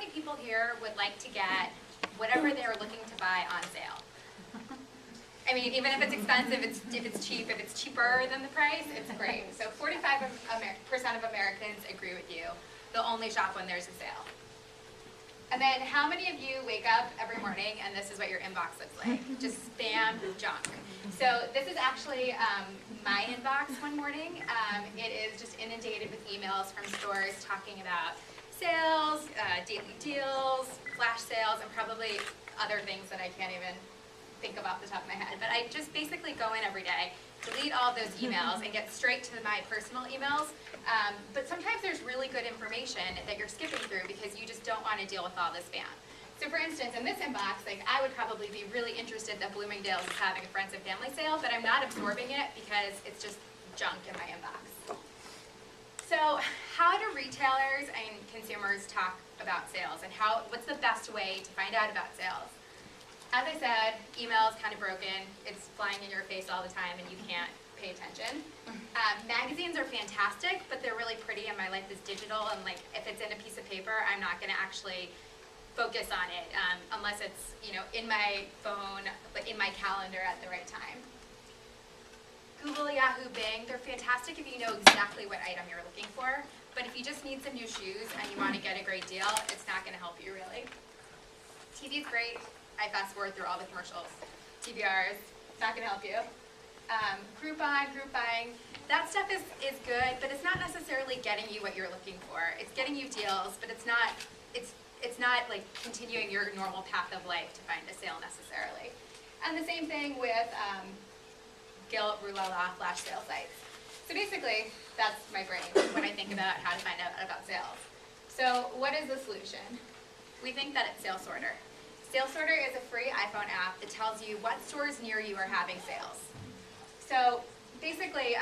many people here would like to get whatever they're looking to buy on sale? I mean, even if it's expensive, if it's cheap, if it's cheaper than the price, it's great. So 45% of Americans agree with you. They'll only shop when there's a sale. And then how many of you wake up every morning and this is what your inbox looks like? Just spam junk. So this is actually my inbox one morning. It is just inundated with emails from stores talking about sales, daily deals, flash sales, and probably other things that I can't even think of off the top of my head. But I just basically go in every day, delete all of those emails, and get straight to my personal emails. But sometimes there's really good information that you're skipping through because you just don't want to deal with all the spam. So for instance, in this inbox, like I would probably be really interested that Bloomingdale's is having a friends and family sale, but I'm not absorbing it because it's just junk in my inbox. So how do retailers and consumers talk about sales, and what's the best way to find out about sales? As I said, email is kind of broken. It's flying in your face all the time and you can't pay attention. Magazines are fantastic, but they're really pretty and my life is digital, and like if it's in a piece of paper, I'm not gonna actually focus on it unless it's in my phone, but in my calendar at the right time. Google, Yahoo, Bing, they're fantastic if you know exactly what item you're looking for, but if you just need some new shoes and you want to get a great deal, it's not going to help you really. TV's great. I fast forward through all the commercials. TBRs, not going to help you. Groupon, group buying, that stuff is good, but it's not necessarily getting you what you're looking for. It's getting you deals, but it's not like continuing your normal path of life to find a sale necessarily. And the same thing with Gilt, Roulala, flash sale sites. So basically, that's my brain when I think about how to find out about sales. So what is the solution? We think that it's SaleSorter. SaleSorter is a free iPhone app that tells you what stores near you are having sales. So basically,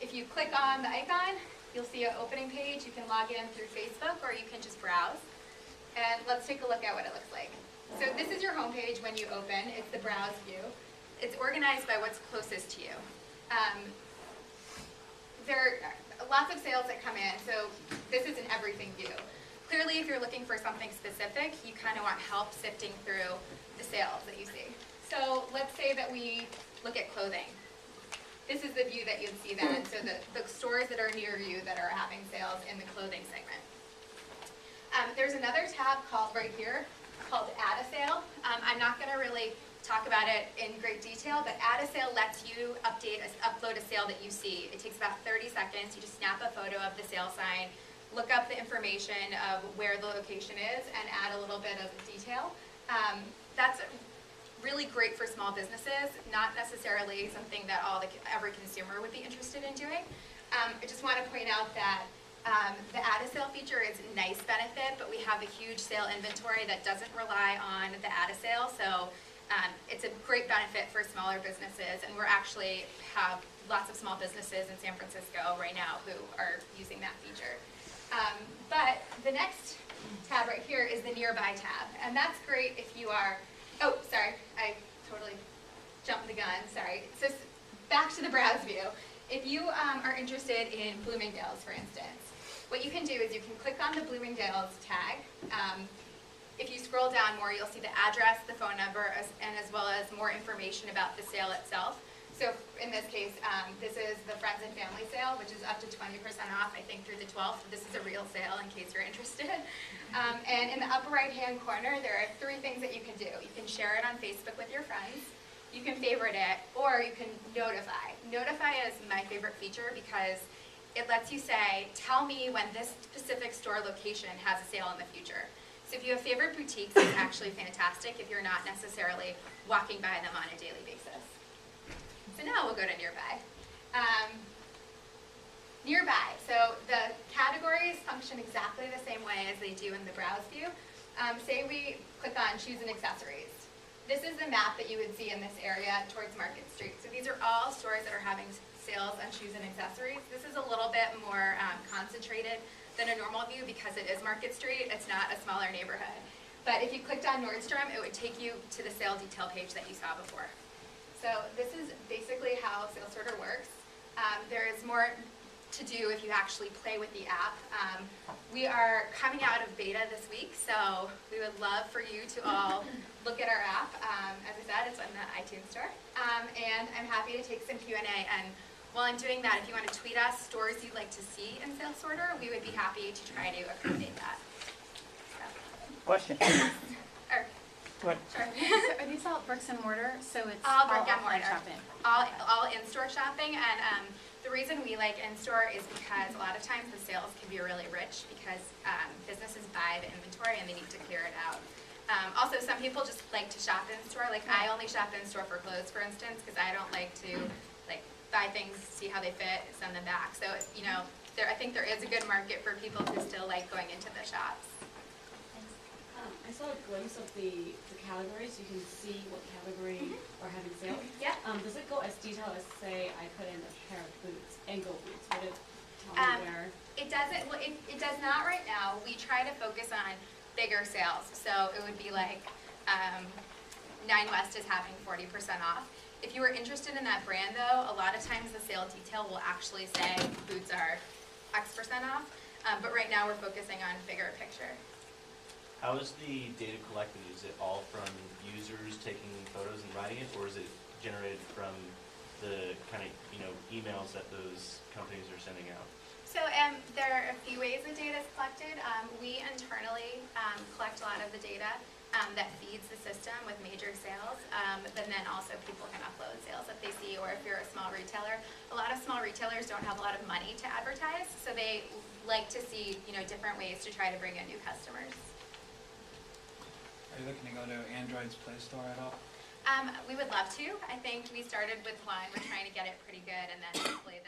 if you click on the icon, you'll see an opening page. You can log in through Facebook or you can just browse. And let's take a look at what it looks like. So this is your home page when you open. It's the browse view. It's organized by what's closest to you. There are lots of sales that come in, so this is an everything view. Clearly, if you're looking for something specific, you kind of want help sifting through the sales that you see. So let's say that we look at clothing. This is the view that you'd see then, so the stores that are near you that are having sales in the clothing segment. There's another tab called right here called Add a Sale. I'm not going to really talk about it in great detail, but Add a Sale lets you upload a sale that you see. It takes about 30 seconds. You just snap a photo of the sale sign, look up the information of where the location is, and add a little bit of detail. That's really great for small businesses, not necessarily something that every consumer would be interested in doing. I just want to point out that the Add a Sale feature is a nice benefit, but we have a huge sale inventory that doesn't rely on the Add a Sale, so it's a great benefit for smaller businesses, and we actually have lots of small businesses in San Francisco right now who are using that feature. But the next tab right here is the Nearby tab, and that's great if you are, oh, sorry, I totally jumped the gun, sorry. So back to the browse view. If you are interested in Bloomingdale's, for instance, what you can do is you can click on the Bloomingdale's tag. If you scroll down more, you'll see the address, the phone number, and as well as more information about the sale itself. So in this case, this is the Friends and Family sale, which is up to 20% off, I think, through the 12th. This is a real sale in case you're interested. And in the upper right-hand corner, there are 3 things that you can do. You can share it on Facebook with your friends, you can favorite it, or you can notify. Notify is my favorite feature because it lets you say, tell me when this specific store location has a sale in the future. So if you have favorite boutiques, it's actually fantastic if you're not necessarily walking by them on a daily basis. So now we'll go to Nearby. Nearby, so the categories function exactly the same way as they do in the browse view. Say we click on shoes and accessories. This is the map that you would see in this area towards Market Street. So these are all stores that are having sales on shoes and accessories. This is a little bit more concentrated than a normal view because it is Market Street. It's not a smaller neighborhood. But if you clicked on Nordstrom, it would take you to the sale detail page that you saw before. So this is basically how SaleSorter works. There is more to do if you actually play with the app. We are coming out of beta this week, so we would love for you to all look at our app. As I said, it's on the iTunes Store. And I'm happy to take some Q&A. And while I'm doing that, if you want to tweet us stores you'd like to see in SaleSorter, we would be happy to try to accommodate that. So. Question. Or, What? sure. So are these all bricks and mortar? So it's All brick and offline mortar. shopping? All in-store shopping, and the reason we like in-store is because a lot of times the sales can be really rich because businesses buy the inventory and they need to clear it out. Also, some people just like to shop in-store. Like I only shop in-store for clothes, for instance, because I don't like to like buy things, see how they fit, send them back. So you know, I think there is a good market for people who still like going into the shops. I saw a glimpse of the categories. You can see what category are having sale. Yeah. Does it go as detailed as, say, I put in a pair of boots, ankle boots? Would it tell me where? It doesn't. Well, it does not right now. We try to focus on bigger sales. So it would be like 9 West is having 40% off. If you were interested in that brand, though, a lot of times the sale detail will actually say boots are X% off. But right now we're focusing on bigger picture. How is the data collected? Is it all from users taking photos and writing it, or is it generated from the kind of emails that those companies are sending out? So there are a few ways the data is collected. We internally collect a lot of the data that feeds the system with major sales, but then also people can upload sales that they see, or if you're a small retailer. A lot of small retailers don't have a lot of money to advertise, so they like to see different ways to try to bring in new customers. Are you looking to go to Android's Play Store at all? We would love to. I think we started with one. We're trying to get it pretty good, and then hopefully